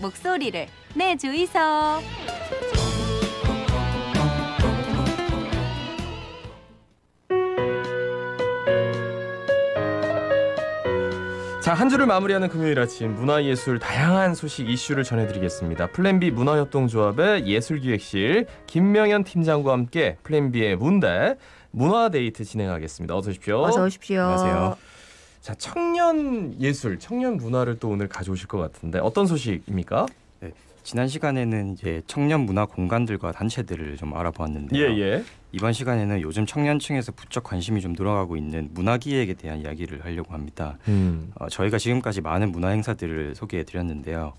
목소리를 내주이소. 자, 한 주를 마무리하는 금요일 아침 문화예술 다양한 소식 이슈를 전해드리겠습니다. 플랜B 문화협동조합의 예술기획실 김명현 팀장과 함께 플랜B의 문대 문화데이트 진행하겠습니다. 어서 오십시오. 어서 오십시오. 안녕하세요. 자, 청년 예술, 청년 문화를 또 오늘 가져오실 것 같은데 어떤 소식입니까? 네, 지난 시간에는 이제 청년 문화 공간들과 단체들을 좀 알아보았는데요. 예. 이번 시간에는 요즘 청년층에서 부쩍 관심이 좀 늘어가고 있는 문화기획에 대한 이야기를 하려고 합니다. 저희가 지금까지 많은 문화 행사들을 소개해드렸는데요.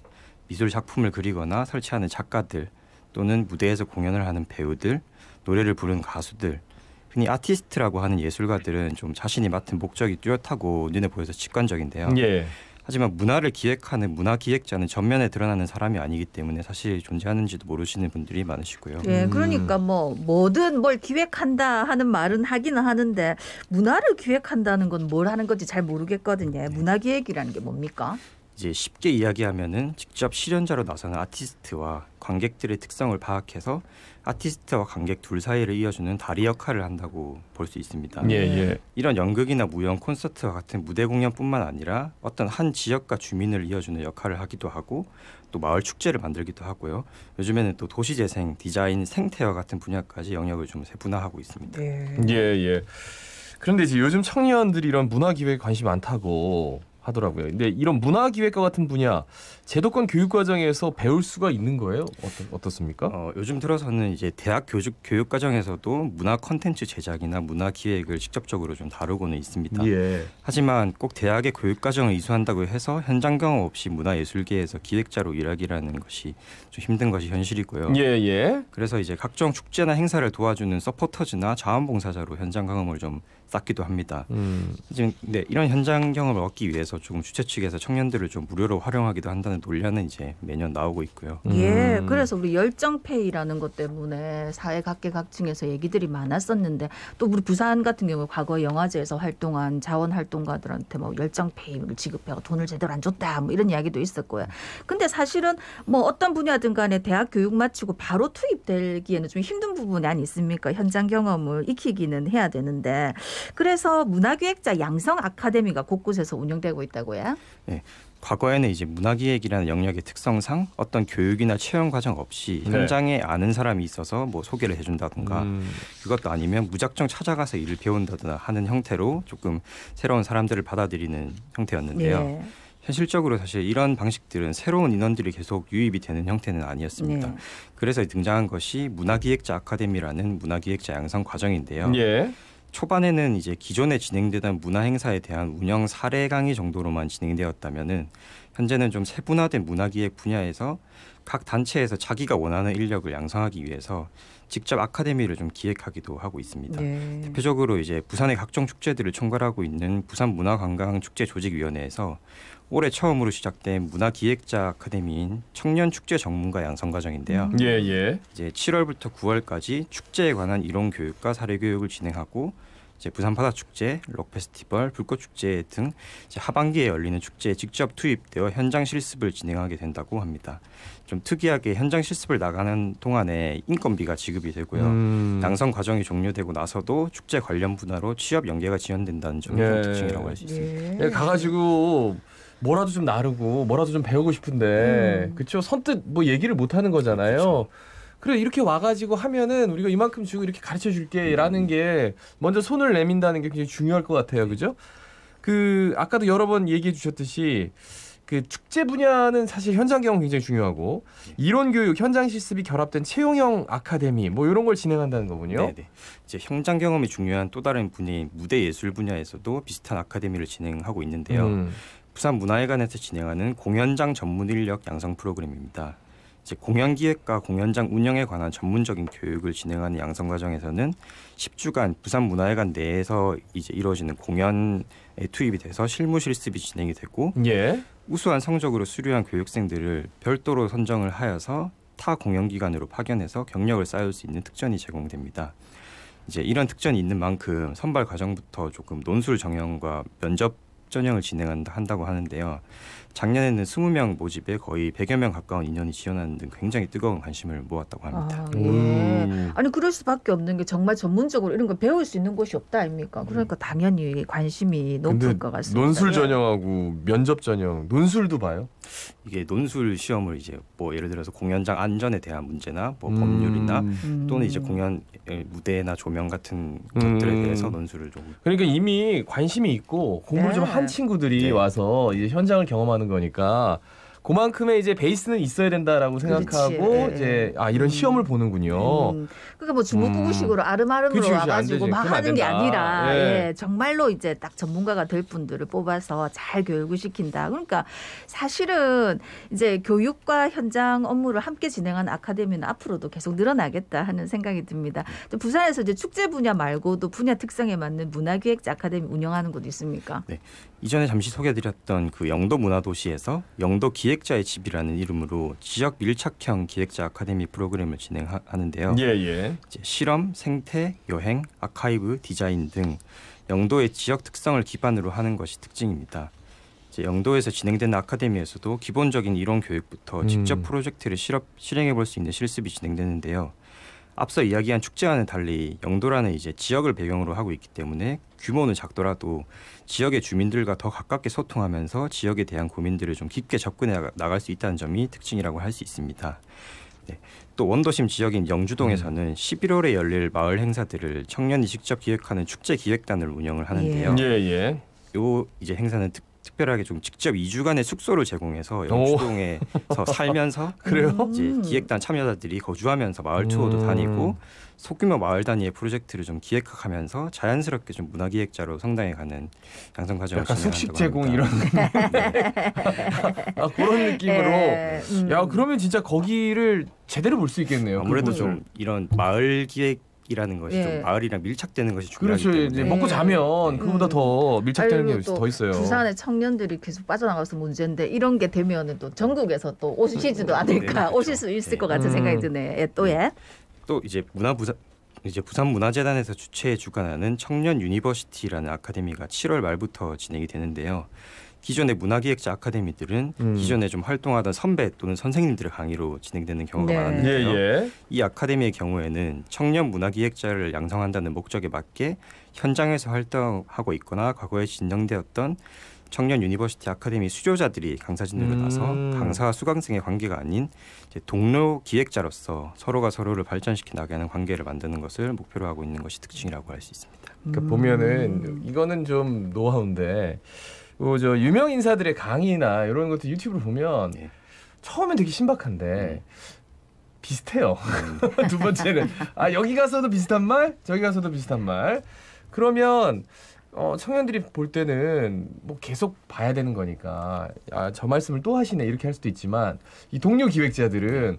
미술 작품을 그리거나 설치하는 작가들 또는 무대에서 공연을 하는 배우들, 노래를 부르는 가수들, 흔히 아티스트라고 하는 예술가들은 좀 자신이 맡은 목적이 뚜렷하고 눈에 보여서 직관적인데요. 예. 하지만 문화를 기획하는 문화기획자는 전면에 드러나는 사람이 아니기 때문에 사실 존재하는지도 모르시는 분들이 많으시고요. 예, 그러니까 뭐든 뭘 기획한다 하는 말은 하기는 하는데 문화를 기획한다는 건 뭘 하는 건지 잘 모르겠거든요. 문화기획이라는 게 뭡니까? 이제 쉽게 이야기하면은 직접 실현자로 나서는 아티스트와 관객들의 특성을 파악해서 아티스트와 관객 둘 사이를 이어주는 다리 역할을 한다고 볼 수 있습니다. 예. 이런 연극이나 무용, 콘서트와 같은 무대 공연뿐만 아니라 어떤 한 지역과 주민을 이어주는 역할을 하기도 하고 또 마을 축제를 만들기도 하고요. 요즘에는 또 도시재생, 디자인, 생태와 같은 분야까지 영역을 좀 세분화하고 있습니다. 예. 그런데 이제 요즘 청년들이 이런 문화 기획에 관심이 많다고 하더라고요. 근데 이런 문화 기획과 같은 분야 제도권 교육 과정에서 배울 수가 있는 거예요? 어떻습니까? 요즘 들어서는 이제 대학 교육 과정에서도 문화 콘텐츠 제작이나 문화 기획을 직접적으로 좀 다루고는 있습니다. 예. 하지만 꼭 대학의 교육 과정을 이수한다고 해서 현장 경험 없이 문화예술계에서 기획자로 일하기라는 것이 좀 힘든 것이 현실이고요. 예. 그래서 이제 각종 축제나 행사를 도와주는 서포터즈나 자원봉사자로 현장 경험을 좀 쌓기도 합니다. 지금 근데 이런 현장 경험을 얻기 위해서 조금 주최 측에서 청년들을 좀 무료로 활용하기도 한다는 논란은 이제 매년 나오고 있고요. 예, 그래서 우리 열정페이라는 것 때문에 사회 각계각층에서 얘기들이 많았었는데 또 우리 부산 같은 경우 과거 영화제에서 활동한 자원활동가들한테 뭐 열정페이를 지급해서 돈을 제대로 안 줬다 뭐 이런 이야기도 있었고요. 근데 사실은 뭐 어떤 분야든 간에 대학 교육 마치고 바로 투입되기에는 좀 힘든 부분이 아니겠습니까? 현장 경험을 익히기는 해야 되는데 그래서 문화기획자 양성 아카데미가 곳곳에서 운영되고 있다고요? 네. 과거에는 이제 문화기획이라는 영역의 특성상 어떤 교육이나 체험 과정 없이 현장에 아는 사람이 있어서 뭐 소개를 해준다든가 그것도 아니면 무작정 찾아가서 일을 배운다거나 하는 형태로 조금 새로운 사람들을 받아들이는 형태였는데요. 예. 현실적으로 사실 이런 방식들은 새로운 인원들이 계속 유입이 되는 형태는 아니었습니다. 그래서 등장한 것이 문화기획자 아카데미라는 문화기획자 양성 과정인데요. 예. 초반에는 이제 기존에 진행되던 문화 행사에 대한 운영 사례 강의 정도로만 진행되었다면은 현재는 좀 세분화된 문화기획 분야에서 각 단체에서 자기가 원하는 인력을 양성하기 위해서 직접 아카데미를 좀 기획하기도 하고 있습니다. 대표적으로 이제 부산의 각종 축제들을 총괄하고 있는 부산문화관광축제조직위원회에서 올해 처음으로 시작된 문화기획자 아카데미인 청년축제 전문가 양성 과정인데요. 예. 이제 7월부터 9월까지 축제에 관한 이론 교육과 사례 교육을 진행하고 이제 부산 바다축제, 록 페스티벌, 불꽃축제 등 이제 하반기에 열리는 축제에 직접 투입되어 현장 실습을 진행하게 된다고 합니다. 좀 특이하게 현장 실습을 나가는 동안에 인건비가 지급이 되고요. 양성 과정이 종료되고 나서도 축제 관련 분야로 취업 연계가 지연된다는 점이 특징이라고 할 수 있습니다. 가가지고 뭐라도 좀 나르고 뭐라도 좀 배우고 싶은데 그렇죠. 선뜻 뭐 얘기를 못 하는 거잖아요. 그렇죠. 그래 이렇게 와가지고 하면은 우리가 이만큼 주고 이렇게 가르쳐 줄게라는 게 먼저 손을 내민다는 게 굉장히 중요할 것 같아요. 그죠? 그 아까도 여러 번 얘기해 주셨듯이 그 축제 분야는 사실 현장 경험 굉장히 중요하고 이론 교육, 현장 실습이 결합된 채용형 아카데미 뭐 이런 걸 진행한다는 거군요. 네네. 이제 현장 경험이 중요한 또 다른 분야인 무대 예술 분야에서도 비슷한 아카데미를 진행하고 있는데요. 부산문화회관에서 진행하는 공연장 전문 인력 양성 프로그램입니다. 이제 공연기획과 공연장 운영에 관한 전문적인 교육을 진행하는 양성 과정에서는 10주간 부산문화회관 내에서 이제 이루어지는 공연에 투입이 돼서 실무 실습이 진행이 되고 우수한 성적으로 수료한 교육생들을 별도로 선정을 하여서 타 공연기관으로 파견해서 경력을 쌓을 수 있는 특전이 제공됩니다. 이제 이런 특전이 있는 만큼 선발 과정부터 조금 논술 정형과 면접 전형을 한다고 하는데요. 작년에는 20명 모집에 거의 100여 명 가까운 인원이 지원하는 등 굉장히 뜨거운 관심을 모았다고 합니다. 예. 아니 그럴 수밖에 없는 게 정말 전문적으로 이런 거 배울 수 있는 곳이 없다 아닙니까? 그러니까 당연히 관심이 높을 것 같습니다. 논술 예. 전형하고 면접 전형, 논술도 봐요? 이게 논술 시험을 이제 뭐 예를 들어서 공연장 안전에 대한 문제나 뭐 법률이나 또는 이제 공연 무대나 조명 같은 것들에 대해서 논술을 좀. 그러니까 이미 관심이 있고 공부를 좀 한 친구들이 네. 와서 이제 현장을 경험하는 거니까 그만큼의 이제 베이스는 있어야 된다라고 생각하고 그렇지. 이제 이런 시험을 보는군요. 그러니까 뭐 주무구구식으로 아름아름으로 그치, 안 와가지고 되지. 막 그러면 안 하는 게 된다. 아니라 예. 예, 정말로 이제 딱 전문가가 될 분들을 뽑아서 잘 교육을 시킨다. 그러니까 사실은 이제 교육과 현장 업무를 함께 진행하는 아카데미는 앞으로도 계속 늘어나겠다 하는 생각이 듭니다. 또 부산에서 이제 축제 분야 말고도 분야 특성에 맞는 문화기획자 아카데미 운영하는 곳도 있습니까? 네. 이전에 잠시 소개해드렸던 그 영도 문화도시에서 영도 기획자의 집이라는 이름으로 지역 밀착형 기획자 아카데미 프로그램을 진행하는데요. 예. 이제 실험, 생태, 여행, 아카이브, 디자인 등 영도의 지역 특성을 기반으로 하는 것이 특징입니다. 이제 영도에서 진행되는 아카데미에서도 기본적인 이론 교육부터 직접 프로젝트를 실행해 볼 수 있는 실습이 진행되는데요. 앞서 이야기한 축제와는 달리 영도라는 이제 지역을 배경으로 하고 있기 때문에 규모는 작더라도 지역의 주민들과 더 가깝게 소통하면서 지역에 대한 고민들을 좀 깊게 접근해 나갈 수 있다는 점이 특징이라고 할 수 있습니다. 네. 또 원도심 지역인 영주동에서는 11월에 열릴 마을 행사들을 청년이 직접 기획하는 축제 기획단을 운영을 하는데요. 예. 요 이제 행사는 특별하게 좀 직접 2주간의 숙소를 제공해서 영주동에서 살면서 그래요? 이제 기획단 참여자들이 거주하면서 마을 투어도 다니고 소규모 마을 단위의 프로젝트를 좀 기획하면서 자연스럽게 좀 문화기획자로 성장해 가는 양성 과정을 약간 진행한다고 숙식 제공 합니다. 이런 그런 느낌으로. 예, 야 그러면 진짜 거기를 제대로 볼 수 있겠네요. 아무래도 그곳을. 좀 이런 마을 기획이라는 것이 예. 좀 마을이랑 밀착되는 것이 중요하기 그렇죠. 때문에 이제 먹고 자면 그보다 더 밀착되는 아이고, 게 또 더 있어요. 부산의 청년들이 계속 빠져나가서 문제인데 이런 게 되면은 또 전국에서 또 오시지도 않을까, 네, 오실 수 있을 네. 것 같은 생각이 드네. 예, 또 예. 또 이제 부산문화재단에서 주최 주관하는 청년 유니버시티라는 아카데미가 7월 말부터 진행이 되는데요. 기존의 문화기획자 아카데미들은 기존에 좀 활동하던 선배 또는 선생님들의 강의로 진행되는 경우가 네. 많았는데요. 예. 이 아카데미의 경우에는 청년 문화기획자를 양성한다는 목적에 맞게 현장에서 활동하고 있거나 과거에 진행되었던 청년 유니버시티 아카데미 수료자들이 강사진으로 나서 강사와 수강생의 관계가 아닌 이제 동료 기획자로서 서로가 서로를 발전시켜 나가는 관계를 만드는 것을 목표로 하고 있는 것이 특징이라고 할 수 있습니다. 그러니까 보면은 이거는 좀 노하우인데 저 유명 인사들의 강의나 이런 것들 유튜브를 보면 예. 처음엔 되게 신박한데 비슷해요. 두 번째는 여기 가서도 비슷한 말, 저기 가서도 비슷한 말. 그러면 청년들이 볼 때는 뭐 계속 봐야 되는 거니까 저 말씀을 또 하시네 이렇게 할 수도 있지만 이 동료 기획자들은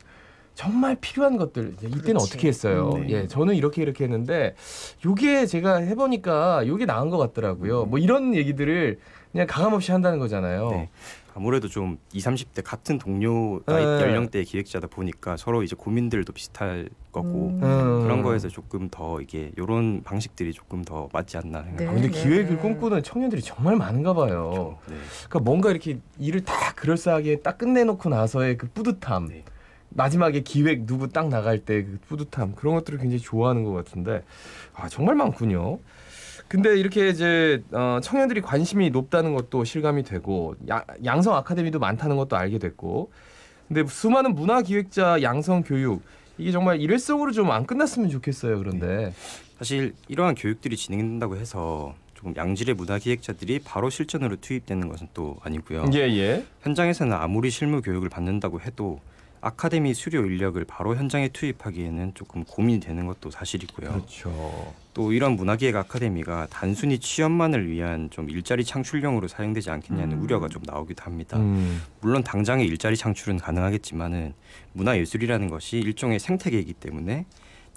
정말 필요한 것들 이때는 그렇지. 어떻게 했어요? 예, 저는 이렇게 했는데 요게 제가 해보니까 요게 나은 것 같더라고요. 뭐 이런 얘기들을 그냥 가감없이 한다는 거잖아요. 네. 아무래도 좀 20, 30대 같은 동료 나이 연령대의 기획자다 보니까 서로 이제 고민들도 비슷할 거고 그런 거에서 조금 더 이게 이런 방식들이 조금 더 맞지 않나 생각합니다. 근데 기획을 꿈꾸는 청년들이 정말 많은가 봐요. 네. 그러니까 뭔가 이렇게 일을 다 그럴싸하게 딱 끝내놓고 나서의 그 뿌듯함. 네. 마지막에 기획 누구 딱 나갈 때 그 뿌듯함 그런 것들을 굉장히 좋아하는 것 같은데 정말 많군요. 근데 이렇게 이제 청년들이 관심이 높다는 것도 실감이 되고 양성 아카데미도 많다는 것도 알게 됐고 근데 수많은 문화 기획자 양성 교육 이게 정말 일회성으로 좀 안 끝났으면 좋겠어요. 그런데 사실 이러한 교육들이 진행된다고 해서 조금 양질의 문화 기획자들이 바로 실전으로 투입되는 것은 또 아니고요. 예. 현장에서는 아무리 실무 교육을 받는다고 해도 아카데미 수료 인력을 바로 현장에 투입하기에는 조금 고민이 되는 것도 사실이고요. 그렇죠. 또 이런 문화기획 아카데미가 단순히 취업만을 위한 좀 일자리 창출용으로 사용되지 않겠냐는 우려가 좀 나오기도 합니다. 물론 당장의 일자리 창출은 가능하겠지만은 문화예술이라는 것이 일종의 생태계이기 때문에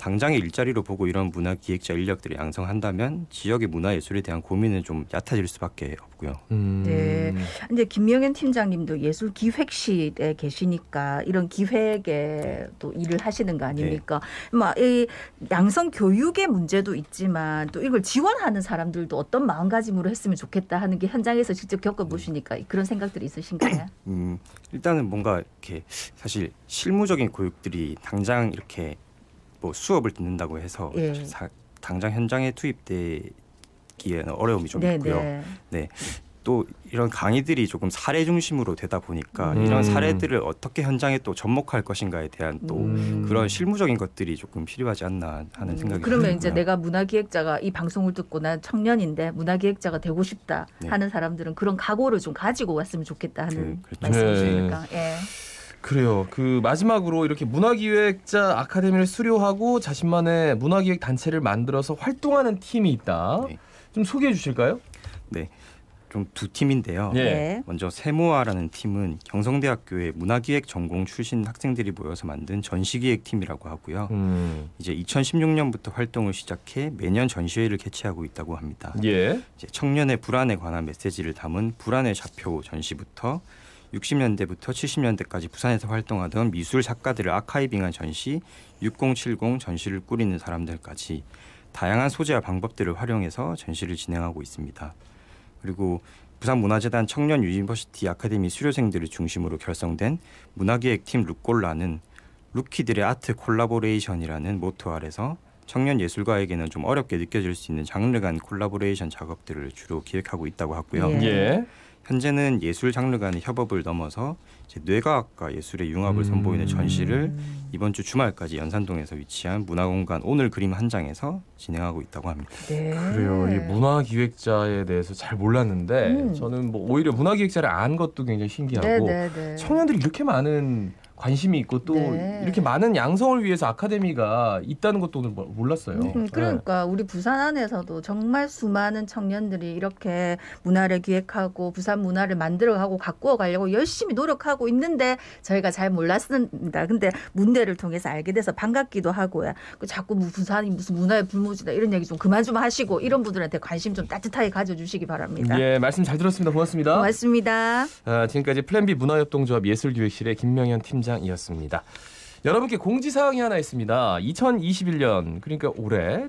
당장의 일자리로 보고 이런 문화기획자 인력들을 양성한다면 지역의 문화예술에 대한 고민은 좀 얕아질 수밖에 없고요. 네. 이제 김명현 팀장님도 예술기획실에 계시니까 이런 기획에 또 일을 하시는 거 아닙니까? 막 이 양성 교육의 문제도 있지만 또 이걸 지원하는 사람들도 어떤 마음가짐으로 했으면 좋겠다 하는 게 현장에서 직접 겪어보시니까 그런 생각들이 있으신가요? 일단은 뭔가 이렇게 사실 실무적인 교육들이 당장 이렇게 뭐 수업을 듣는다고 해서 예. 당장 현장에 투입되기에는 어려움이 좀 있고요. 네. 또 이런 강의들이 조금 사례 중심으로 되다 보니까 이런 사례들을 어떻게 현장에 또 접목할 것인가에 대한 또 그런 실무적인 것들이 조금 필요하지 않나 하는 생각이 그러면 들고요. 이제 내가 문화기획자가 이 방송을 듣고 난 청년인데 문화기획자가 되고 싶다 하는 사람들은 그런 각오를 좀 가지고 왔으면 좋겠다 하는 그렇죠. 말씀이십니까? 예. 그래요. 그 마지막으로 이렇게 문화기획자 아카데미를 수료하고 자신만의 문화기획 단체를 만들어서 활동하는 팀이 있다. 네. 좀 소개해 주실까요? 네. 좀 두 팀인데요. 예. 네. 먼저 세모아라는 팀은 경성대학교의 문화기획 전공 출신 학생들이 모여서 만든 전시기획팀이라고 하고요. 이제 2016년부터 활동을 시작해 매년 전시회를 개최하고 있다고 합니다. 예. 이제 청년의 불안에 관한 메시지를 담은 불안의 좌표 전시부터 60년대부터 70년대까지 부산에서 활동하던 미술 작가들을 아카이빙한 전시 6070 전시를 꾸리는 사람들까지 다양한 소재와 방법들을 활용해서 전시를 진행하고 있습니다. 그리고 부산문화재단 청년 유니버시티 아카데미 수료생들을 중심으로 결성된 문화기획팀 루꼴라는 루키들의 아트 콜라보레이션이라는 모토 아래서 청년 예술가에게는 좀 어렵게 느껴질 수 있는 장르 간 콜라보레이션 작업들을 주로 기획하고 있다고 하고요. 예. 현재는 예술 장르 간의 협업을 넘어서 이제 뇌과학과 예술의 융합을 선보이는 전시를 이번 주 주말까지 연산동에서 위치한 문화공간 오늘 그림 한 장에서 진행하고 있다고 합니다. 네. 그래요. 이 문화기획자에 대해서 잘 몰랐는데 저는 뭐 오히려 문화기획자를 안 것도 굉장히 신기하고 네. 청년들이 이렇게 많은 관심이 있고 또 네. 이렇게 많은 양성을 위해서 아카데미가 있다는 것도 오늘 몰랐어요. 그러니까 우리 부산 안에서도 정말 수많은 청년들이 이렇게 문화를 기획하고 부산 문화를 만들어가고 가꾸어 가려고 열심히 노력하고 있는데 저희가 잘 몰랐습니다. 근데 문대를 통해서 알게 돼서 반갑기도 하고요. 자꾸 부산이 무슨 문화의 불모지다 이런 얘기 좀 그만 좀 하시고 이런 분들한테 관심 좀 따뜻하게 가져주시기 바랍니다. 예, 말씀 잘 들었습니다. 고맙습니다. 고맙습니다. 지금까지 플랜 B 문화협동조합 예술기획실의 김명현 팀장이었습니다. 여러분께 공지사항이 하나 있습니다. 2021년 그러니까 올해